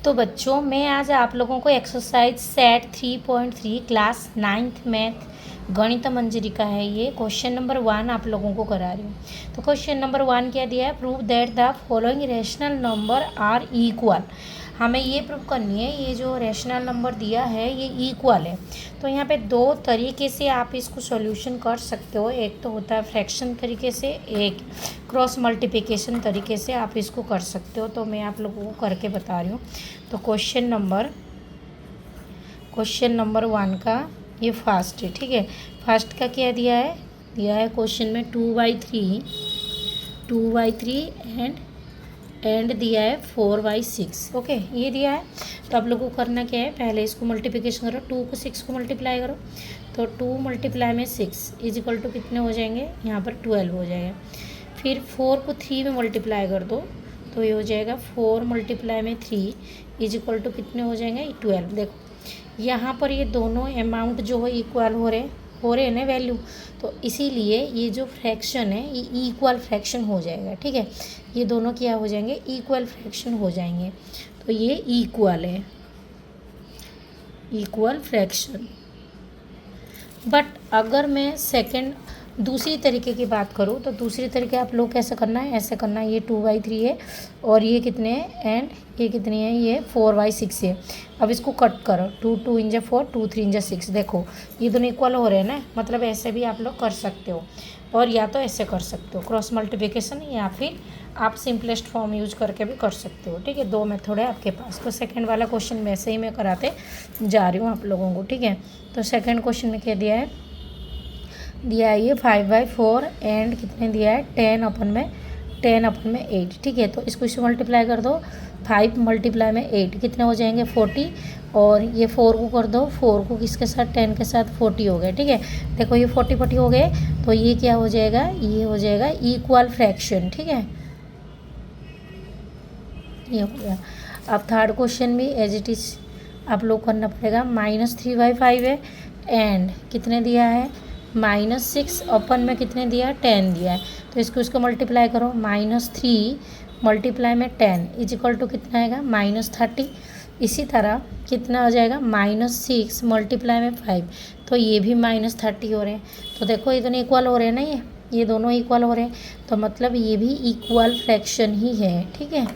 तो बच्चों मैं आज आप लोगों को exercise set 3.3 class 9th math गणित मंजरी का है। ये क्वेश्चन नंबर 1 आप लोगों को करा रही हूँ। तो क्वेश्चन नंबर 1 क्या दिया है, prove that the following rational number are equal. हमें ये प्रूव करनी है ये जो रैशनल नंबर दिया है ये इक्वल है। तो यहाँ पे दो तरीके से आप इसको सॉल्यूशन कर सकते हो। एक तो होता है फ्रैक्शन तरीके से, एक क्रॉस मल्टीप्लिकेशन तरीके से आप इसको कर सकते हो। तो मैं आप लोगों को करके बता रही हूँ। तो क्वेश्चन नंबर 1 का ये फास्ट है, ठीक है। फास्ट का क्या दिया है क्वेश्चन में 2/3 एंड दिया है 4/6। ओके, ये दिया है। तो आप लोगों को करना क्या है, पहले इसको मल्टीप्लिकेशन करो, 2 को 6 को मल्टीप्लाई करो। तो 2 मल्टीप्लाई में 6 इज इक्वल टू कितने हो जाएंगे, यहाँ पर 12 हो जाएगा। फिर 4 को 3 में मल्टीप्लाई कर दो तो ये हो जाएगा 4 मल्टीप्लाई में 3 इज इक्वल टू कितने हो जाएंगे 12। देखो यहाँ पर ये दोनों अमाउंट जो है इक्वल हो रहे हैं ना वैल्यू, तो इसीलिए ये जो फ्रैक्शन है ये इक्वल फ्रैक्शन हो जाएगा, ठीक है। ये दोनों क्या हो जाएंगे, इक्वल फ्रैक्शन हो जाएंगे। तो ये इक्वल है, इक्वल फ्रैक्शन। बट अगर मैं दूसरी तरीके की बात करूँ तो दूसरी तरीके आप लोग कैसे करना है, ऐसे करना है। ये 2/3 है और ये कितने हैं, एंड ये कितनी है, ये 4/6 है। अब इसको कट करो, 2 × 4, 2 3 × 6। देखो ये दोनों इक्वल हो रहे हैं ना, मतलब ऐसे भी आप लोग कर सकते हो और या तो ऐसे कर सकते हो क्रॉस मल्टीप्लिकेशन, या फिर आप सिंपलेस्ट फॉर्म यूज करके भी कर सकते हो, ठीक है। दो मेथड है आपके पास। तो सेकंड वाला क्वेश्चन वैसे ही मैं कराते जा रही हूँ आप लोगों को, ठीक है। तो सेकंड क्वेश्चन में क्या दिया है ये 5/4 एंड कितने दिया है 10/में 8, ठीक है। तो इसको इससे मल्टीप्लाई कर दो, 5 मल्टीप्लाई में 8 कितने हो जाएंगे 40, और ये 4 को कर दो, 4 को किसके साथ 10 के साथ 40 हो गए, ठीक है। देखो ये 40 हो गए, तो ये क्या हो जाएगा, ये हो जाएगा इक्वल फ्रैक्शन, ठीक है। ये हो गया। अब थर्ड क्वेश्चन भी एज इट इज आप लोग करना पड़ेगा। -3/5 है एंड कितने दिया है -6 में कितने दिया है 10 दिया है। तो इसको मल्टीप्लाई करो, -3 मल्टीप्लाई में 10 इज इक्वल टू कितना आएगा -30। इसी तरह कितना हो जाएगा -6 मल्टीप्लाई में 5, तो ये भी -30 हो रहे हैं। तो देखो ये दोनों इक्वल हो रहे हैं ना, ये दोनों इक्वल हो रहे हैं, तो मतलब ये भी इक्वल फ्रैक्शन ही है, ठीक है।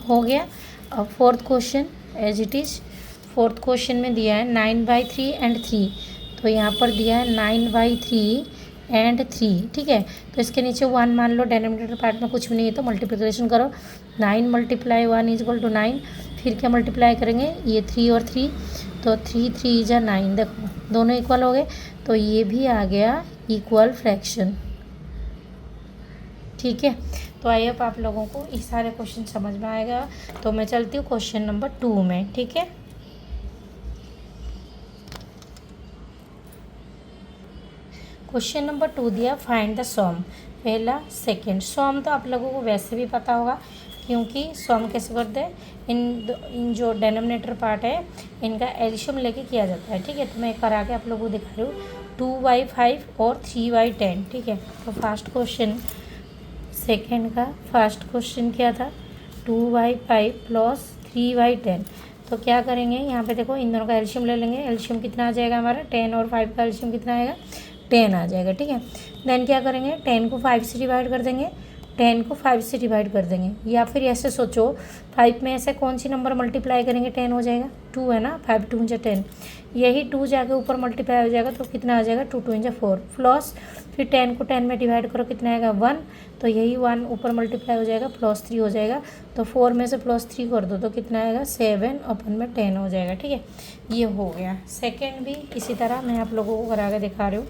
हो गया। अब fourth question as it is. Fourth question में दिया है 9/3 एंड 3। तो यहाँ पर दिया है 9/3 एंड 3, ठीक है। तो इसके नीचे 1 मान लो, डिनोमिनेटर पार्ट में कुछ भी नहीं है तो मल्टीप्लिकेशन करो। 9 × 1 इज इक्वल टू 9। फिर क्या मल्टीप्लाई करेंगे, ये 3 और 3, तो 3 3 × 9। देखो दोनों इक्वल हो गए, तो ये भी आ गया इक्वल फ्रैक्शन, ठीक है। तो आई होप आप लोगों को ये सारे क्वेश्चन समझ में आएगा। तो मैं चलती हूँ क्वेश्चन नंबर 2 में, ठीक है। क्वेश्चन नंबर 2 दिया, फाइंड द सम। पहला सेकंड सम तो आप लोगों को वैसे भी पता होगा, क्योंकि सम कैसे करते हैं, इन जो डिनोमिनेटर पार्ट है इनका एलशियम लेके किया जाता है, ठीक है। तो मैं करा के आप लोगों को दिखा रही हूँ 2/5 और 3/10, ठीक है। तो फर्स्ट क्वेश्चन सेकेंड का फर्स्ट क्वेश्चन क्या था, 2/5 प्लस 3/10। तो क्या करेंगे, यहाँ पे देखो इन दोनों का एलशियम ले लेंगे। एलशियम कितना आ जाएगा हमारा, 10 और 5 का एलशियम कितना आएगा 10 आ जाएगा, ठीक है। देन क्या करेंगे, 10 को 5 से डिवाइड कर देंगे, 10 को 5 से डिवाइड कर देंगे। या फिर ऐसे सोचो, 5 में ऐसे कौन सी नंबर मल्टीप्लाई करेंगे 10 हो जाएगा, 2 है ना, 5 2 × 10। यही 2 जाके ऊपर मल्टीप्लाई हो जाएगा तो कितना आ जाएगा 2 2 × 4 प्लस, फिर 10 को 10 में डिवाइड करो कितना आएगा 1, तो यही 1 ऊपर मल्टीप्लाई हो जाएगा +3 हो जाएगा। तो 4 में से +3 कर दो तो कितना आएगा 7/10 हो जाएगा, ठीक है। ये हो गया। सेकेंड भी इसी तरह मैं आप लोगों को करा के दिखा रही हूँ।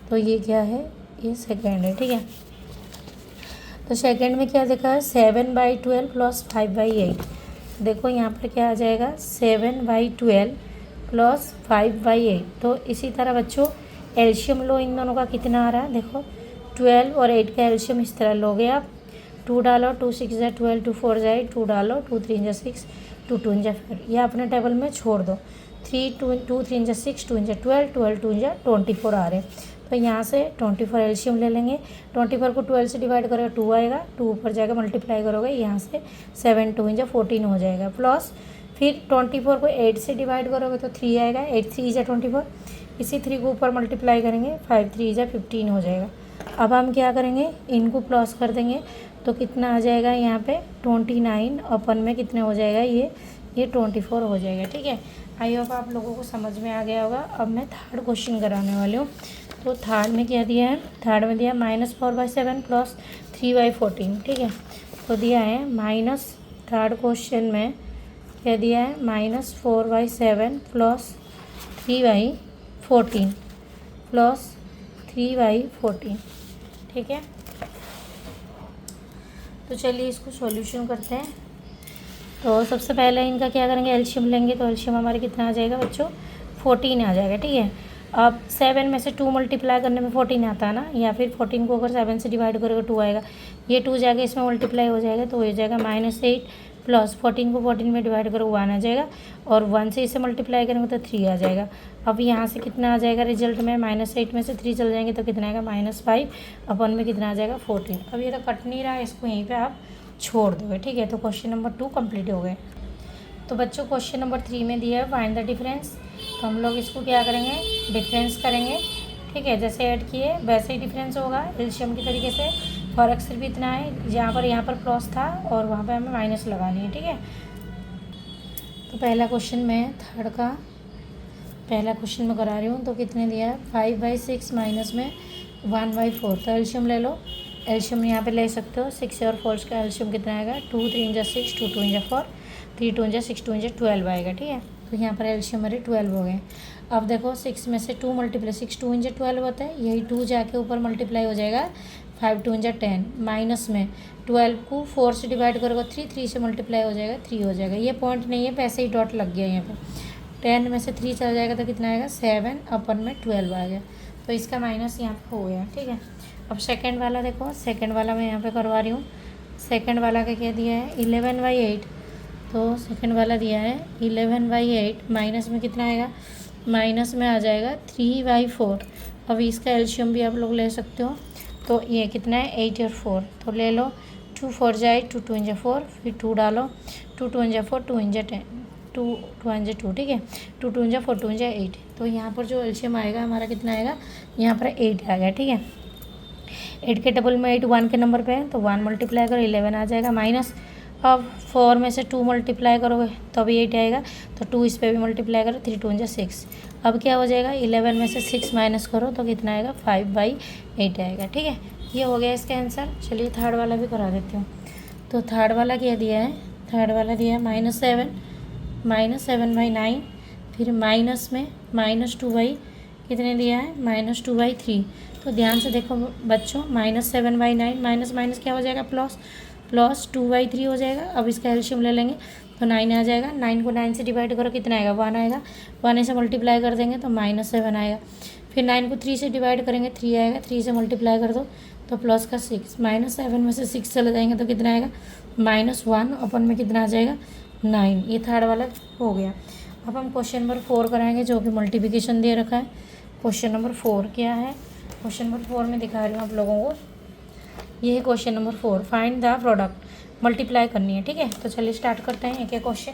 तो ये क्या है, ये सेकेंड है, ठीक है। तो सेकेंड में क्या देखा है 7/12 प्लस 5/8। देखो यहाँ पर क्या आ जाएगा 7/12 प्लस 5/8। तो इसी तरह बच्चों एलशियम लो, इन दोनों का कितना आ रहा है, देखो 12 और 8 का एलशियम इस तरह लोगे आप। 2 डालो, 2 6 × 12, 2 4 × 8, 2 डालो, 2 3 × 6, 2 2 × 4। ये अपने टेबल में छोड़ दो। 3 2 3 × 6, 2 × 12, 12 2 × 24 आ रहे हैं। तो यहाँ से 24 एलसीएम ले लेंगे। 24 को 12 से डिवाइड करोगे 2 आएगा, 2 ऊपर जाएगा, मल्टीप्लाई करोगे यहाँ से 7 2 जा 14 हो जाएगा। प्लस फिर 24 को 8 से डिवाइड करोगे तो 3 आएगा, 8 3 जा 24, इसी 3 को ऊपर मल्टीप्लाई करेंगे 5 3 जा 15 हो जाएगा। अब हम क्या करेंगे, इनको प्लस कर देंगे तो कितना आ जाएगा यहाँ पे 29 अपन में कितने हो जाएगा ये 24 हो जाएगा। ठीक है, आई होप आप लोगों को समझ में आ गया होगा। अब मैं थर्ड क्वेश्चन कराने वाली हूँ। तो थर्ड में क्या दिया है, थर्ड में दिया -4/7 प्लस 3/14। ठीक है, तो दिया है माइनस, थर्ड क्वेश्चन में क्या दिया है -4/7 प्लस 3/14 प्लस 3/14। ठीक है, तो चलिए इसको सॉल्यूशन करते हैं। तो सबसे पहले इनका क्या करेंगे, एलसीएम लेंगे। तो एलसीएम हमारे कितना आ जाएगा बच्चों, 14 आ जाएगा। ठीक है, अब 7 में से 2 मल्टीप्लाई करने में 14 आता है ना, या फिर 14 को अगर 7 से डिवाइड करोगे 2 आएगा, ये 2 जाएगा इसमें मल्टीप्लाई हो जाएगा तो हो जाएगा -8 प्लस 14 को 14 में डिवाइड करो 1 आ जाएगा, और 1 से इसे मल्टीप्लाई करेंगे तो 3 आ जाएगा। अब यहाँ से कितना आ जाएगा रिजल्ट में, -8 में से 3 चल जाएंगे तो कितना आएगा -5, अपन में कितना आ जाएगा 14। अब ये तो कट नहीं रहा, इसको यहीं पे आप छोड़ दोगे। ठीक है, तो क्वेश्चन नंबर 2 कंप्लीट हो गए। तो बच्चों क्वेश्चन नंबर 3 में दिया है फाइंड द डिफरेंस। तो हम लोग इसको क्या करेंगे, डिफरेंस करेंगे। ठीक है, जैसे ऐड किए वैसे ही डिफरेंस होगा एलसीएम की तरीके से। फर्क सिर्फ इतना है, यहाँ पर प्लस था और वहाँ पर हमें माइनस लगानी है। ठीक है, तो पहला क्वेश्चन में थर्ड का पहला क्वेश्चन में करा रही हूँ। तो कितने दिया है 5/6 माइनस में 1/4। तो एलसीएम ले लो, एलसीएम यहाँ पे ले सकते हो। 6 और 4 का एलसीएम कितना आएगा, 2 3 जा 6, 2 2 जा 4, 3 2 जा 6, 2 जा 12 आएगा। ठीक है, तो यहाँ पर एलसीएम मेरे 12 हो गए। अब देखो 6 में से 2 मल्टीप्लाई, 6 2 जा 12 होता है, यही 2 जाके ऊपर मल्टीप्लाई हो जाएगा 5 2 जा 10, माइनस में 12 को 4 से डिवाइड करोगे 3, 3 से मल्टीप्लाई हो जाएगा 3 हो जाएगा। ये पॉइंट नहीं है, वैसे ही डॉट लग गया यहाँ पे। 10 में से 3 चला जाएगा तो कितना आएगा 7, अपन में 12 आ गया, तो इसका माइनस यहाँ पे हो गया। ठीक है, अब सेकंड वाला देखो, सेकंड वाला मैं यहाँ पे करवा रही हूँ। सेकंड वाला का क्या दिया है 11/8। तो सेकंड वाला दिया है 11/8, माइनस में कितना आएगा, माइनस में आ जाएगा 3/4। अब इसका एलसीएम भी आप लोग ले सकते हो। तो ये कितना है 8 और 4, तो ले लो 2 4 जा 8, 2 2 जा 4, फिर 2 डालो, 2 2 जा 4, 2 जा 10, 2 2 जा 2। ठीक है, 2 2 जा 4, 2 जा 8। तो यहाँ पर जो एलसीएम आएगा हमारा कितना आएगा, यहाँ पर 8 आ गया। ठीक है, 8 के डबल में 8 1 के नंबर पे है, तो 1 मल्टीप्लाई करो 11 आ जाएगा माइनस। अब 4 में से 2 मल्टीप्लाई करोगे तो अभी 8 आएगा, तो 2 इस पर भी मल्टीप्लाई करो, 3 2 जा 6। अब क्या हो जाएगा 11 में से 6 माइनस करो तो कितना आएगा 5/8 आएगा। ठीक है, ये हो गया इसका आंसर। चलिए थर्ड वाला भी करा देती हूँ। तो थर्ड वाला क्या दिया है, थर्ड वाला दिया है -7/9, फिर माइनस में -2 कितने दिया है -2/3। तो ध्यान से देखो बच्चों, -7/9 माइनस माइनस क्या हो जाएगा प्लस 2/3 हो जाएगा। अब इसका एलसीएम ले लेंगे तो 9 आ जाएगा। 9 को 9 से डिवाइड करो कितना आएगा 1 आएगा, 1 से मल्टीप्लाई कर देंगे तो -7 आएगा। फिर 9 को 3 से डिवाइड करेंगे 3 आएगा, 3 से मल्टीप्लाई कर दो तो प्लस का 6, -7 में से 6 चले जाएंगे तो कितना आएगा -1, अपन में कितना आ जाएगा 9। ये थर्ड वाला हो गया। अब हम क्वेश्चन नंबर 4 कराएंगे जो कि मल्टीप्लिकेशन दे रखा है। क्वेश्चन नंबर 4 क्या है, क्वेश्चन नंबर 4 में दिखा रही हूँ आप लोगों को। ये है question number 4, find the product, multiply करनी है। ठीक है, तो चलिए स्टार्ट करते हैं एक एक क्वेश्चन।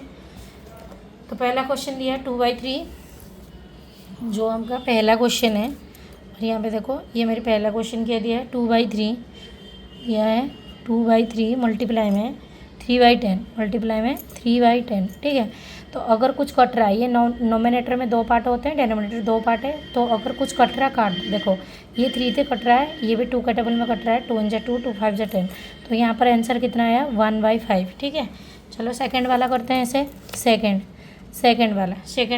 तो पहला क्वेश्चन दिया है 2/3, जो हमका पहला क्वेश्चन है। और यहाँ पे देखो ये मेरे पहला क्वेश्चन क्या दिया है 2/3 दिया है, 2/3 मल्टीप्लाई में 3/10, मल्टीप्लाई में 3/10। ठीक है, तो अगर कुछ कट रहा है, ये नोमिनेटर में 2 पार्ट होते हैं, डेनोमिनेटर 2 पार्ट है, तो अगर कुछ कट रहा काट दो। देखो ये 3 से कट रहा है, ये भी 2 का टेबल में कट रहा है, 2 जा 2, 2 5 जा 10। तो यहाँ पर आंसर कितना आया 1/5। ठीक है, चलो सेकंड वाला करते हैं ऐसे। सेकंड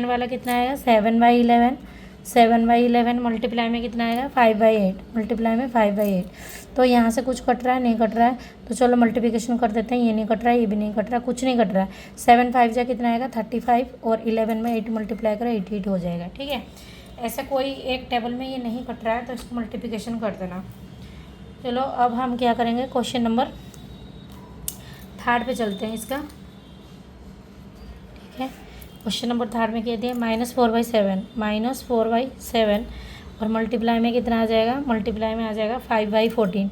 वाला कितना आएगा 7/11, 7/11 मल्टीप्लाई में कितना आएगा 5/8, मल्टीप्लाई में 5/8। तो यहाँ से कुछ कट रहा है, नहीं कट रहा है, तो चलो मल्टीप्लिकेशन कर देते हैं। ये नहीं कट रहा है, ये भी नहीं कट रहा, कुछ नहीं कट रहा है। 7 5 जा कितना आएगा 35, और 11 में 8 मल्टीप्लाई करो 88 हो जाएगा। ठीक है, ऐसा कोई एक टेबल में ये नहीं कट रहा है तो इसको मल्टीप्लिकेशन कर देना। चलो अब हम क्या करेंगे, क्वेश्चन नंबर 3 पे चलते हैं इसका। ठीक है, क्वेश्चन नंबर 3 में क्या दिया -4/7, -4/7, और मल्टीप्लाई में कितना आ जाएगा, मल्टीप्लाई में आ जाएगा 5/14,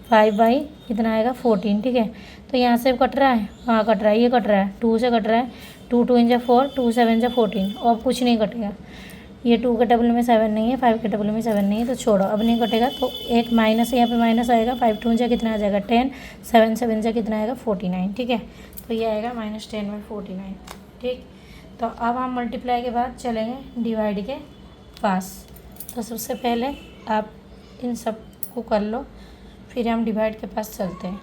5 कितना आएगा 14, ठीक है। तो यहाँ से कट रहा है, हाँ कट रहा है, ये कट रहा है, 2 से कट रहा है, 2 2 × 4, 2 7 × 14, और कुछ नहीं कटेगा। ये 2 के टेबल में 7 नहीं है, 5 के टेबल में 7 नहीं है, तो छोड़ो, अब नहीं कटेगा। तो एक माइनस, यहाँ पे माइनस आएगा, 5 2 × कितना आ जाएगा 10, 7 7 × कितना आएगा 49, ठीक है। तो ये आएगा -10/49, ठीक। तो अब हम मल्टीप्लाई के बाद चलेंगे डिवाइड के पास। तो सबसे पहले आप इन सब को कर लो, फिर हम डिवाइड के पास चलते हैं।